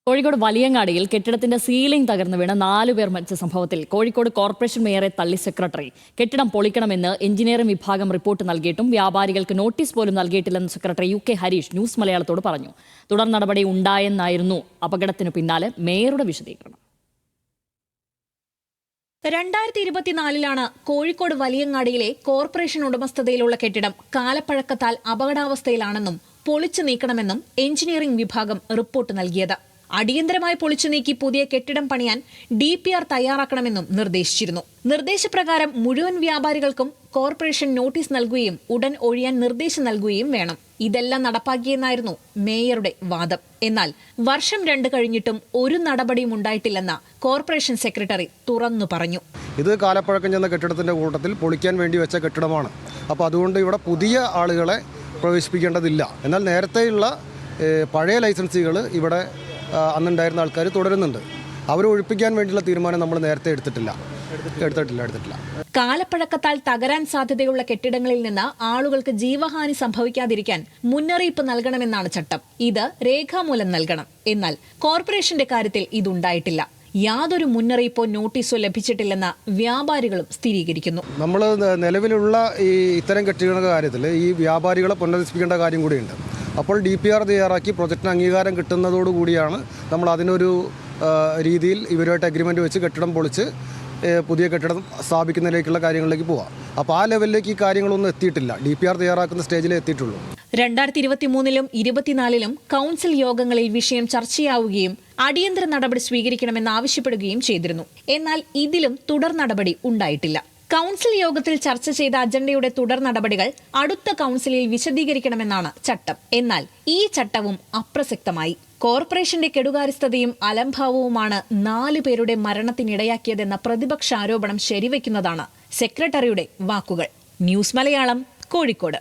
കോഴിക്കോട് വലിയങ്ങാടിയിൽ കെട്ടിടത്തിന്റെ സീലിംഗ് തകർന്നു വീണ് 4 പേർ മരിച്ച സംഭവത്തിൽ കോഴിക്കോട് കോർപ്പറേഷൻ മേയറെ തള്ളി സെക്രട്ടറി. കെട്ടിടം പൊളിക്കണമെന്ന് എഞ്ചിനീയറിംഗ് വിഭാഗം റിപ്പോർട്ട് നൽകിയിട്ടും വ്യാപാരികൾക്ക് നോട്ടീസ് പോലും നൽകിയിട്ടില്ലെന്ന് സെക്രട്ടറി UK ഹരീഷ് ന്യൂസ് മലയാളത്തോട് പറഞ്ഞു. തുടർ നടപടി ഉണ്ടായെന്നായിരുന്നു അപകടത്തിനു പിന്നാലെ മേയറുടെ വിശദീകരണം. 2024 കോഴിക്കോട് വലിയങ്ങാടിയിലെ കോർപ്പറേഷൻ ഉടമസ്ഥതയിലുള്ള കെട്ടിടം കാലപ്പഴക്കത്താൽ അപകടാവസ്ഥയിലാണെന്നും പൊളിച്ചു നീക്കണമെന്നും എഞ്ചിനീയറിംഗ് വിഭാഗം റിപ്പോർട്ട് നൽകിയത്. അടിയന്തരമായി പൊളിച്ചു നീക്കി പുതിയ കെട്ടിടം പണിയാൻ DPR തയ്യാറാക്കണമെന്നും നിർദ്ദേശിച്ചിരുന്നു. നിർദ്ദേശപ്രകാരം മുഴുവൻ വ്യാപാരികൾക്കും കോർപ്പറേഷൻ നോട്ടീസ് നൽകുകയും ഉടൻ ഒഴിയാൻ നിർദ്ദേശം നൽകുകയും വേണം. ഇതെല്ലാം നടപ്പാക്കിയെന്നായിരുന്നു മേയറുടെ വാദം. എന്നാൽ വർഷം 2 കഴിഞ്ഞിട്ടും ഒരു നടപടിയും ഉണ്ടായിട്ടില്ലെന്ന് കോർപ്പറേഷൻ സെക്രട്ടറി തുറന്നു പറഞ്ഞു. ഇത് കാലപ്പഴക്കം ചെന്ന കെട്ടിടത്തിന്റെ കൂട്ടത്തിൽ പൊളിക്കാൻ വേണ്ടി വെച്ച കെട്ടിടമാണ്. അപ്പോൾ അതുകൊണ്ട് ഇവിടെ പുതിയ ആളുകളെ പ്രവേശിപ്പിക്കേണ്ടതില്ല. എന്നാൽ നേരത്തെയുള്ള പഴയ ലൈസൻസുകൾ ഇവിടെ അന്നുണ്ടായിരുന്ന ആൾക്കാർ തുടരുന്നുണ്ട്. അവരെ ഒഴിപ്പിക്കാൻ വേണ്ടിയുള്ള തീരുമാനം നമ്മൾ നേരത്തെ എടുത്തിട്ടില്ല. കാലപ്പഴക്കത്താൽ തകരാൻ സാധ്യതയുള്ള കെട്ടിടങ്ങളിൽ നിന്ന് ആളുകൾക്ക് ജീവഹാനി സംഭവിക്കാതിരിക്കാൻ മുന്നറിയിപ്പ് നൽകണമെന്നാണ് ചട്ടം. ഇത് രേഖാമൂലം നൽകണം. എന്നാൽ കോർപ്പറേഷന്റെ കാര്യത്തിൽ ഇതുണ്ടായിട്ടില്ല. യാതൊരു മുന്നറിയിപ്പോ നോട്ടീസോ ലഭിച്ചിട്ടില്ലെന്ന് വ്യാപാരികളും സ്ഥിരീകരിക്കുന്നു. നമ്മൾ നിലവിലുള്ള ഈ ഇത്തരം കെട്ടിടങ്ങളുടെ കാര്യത്തിൽ ഈ വ്യാപാരികളെ പുനരധിപ്പിക്കേണ്ട കാര്യം കൂടിയുണ്ട്. അപ്പോൾ DPR തയ്യാറാക്കി പ്രൊജക്റ്റിന് അംഗീകാരം കിട്ടുന്നതോടുകൂടിയാണ് നമ്മൾ അതിനൊരു രീതിയിൽ ഇവരുമായിട്ട് അഗ്രിമെൻ്റ് വെച്ച് കെട്ടിടം പൊളിച്ച് പുതിയ കെട്ടിടം സ്ഥാപിക്കുന്നതിലേക്കുള്ള കാര്യങ്ങളിലേക്ക് പോവാം. അപ്പോൾ ആ ലെവലിലേക്ക് ഈ കാര്യങ്ങളൊന്നും എത്തിയിട്ടില്ല. DPR തയ്യാറാക്കുന്ന സ്റ്റേജിലേ എത്തിയിട്ടുള്ളൂ. 2023-ലും 2024-ലും കൗൺസിൽ യോഗങ്ങളിൽ വിഷയം ചർച്ചയാവുകയും അടിയന്തര നടപടി സ്വീകരിക്കണമെന്ന് ആവശ്യപ്പെടുകയും ചെയ്തിരുന്നു. എന്നാൽ ഇതിലും തുടർ നടപടി ഉണ്ടായിട്ടില്ല. കൗൺസിൽ യോഗത്തിൽ ചർച്ച ചെയ്ത അജണ്ടയുടെ തുടർ നടപടികൾ അടുത്ത കൗൺസിലിൽ വിശദീകരിക്കണമെന്നാണ് ചട്ടം. എന്നാൽ ഈ ചട്ടവും അപ്രസക്തമായി. കോർപ്പറേഷന്റെ കെടുകാര്യസ്ഥതയും അലംഭാവവുമാണ് 4 പേരുടെ മരണത്തിനിടയാക്കിയതെന്ന പ്രതിപക്ഷ ആരോപണം ശരിവെക്കുന്നതാണ് സെക്രട്ടറിയുടെ വാക്കുകൾ. ന്യൂസ് മലയാളം, കോഴിക്കോട്.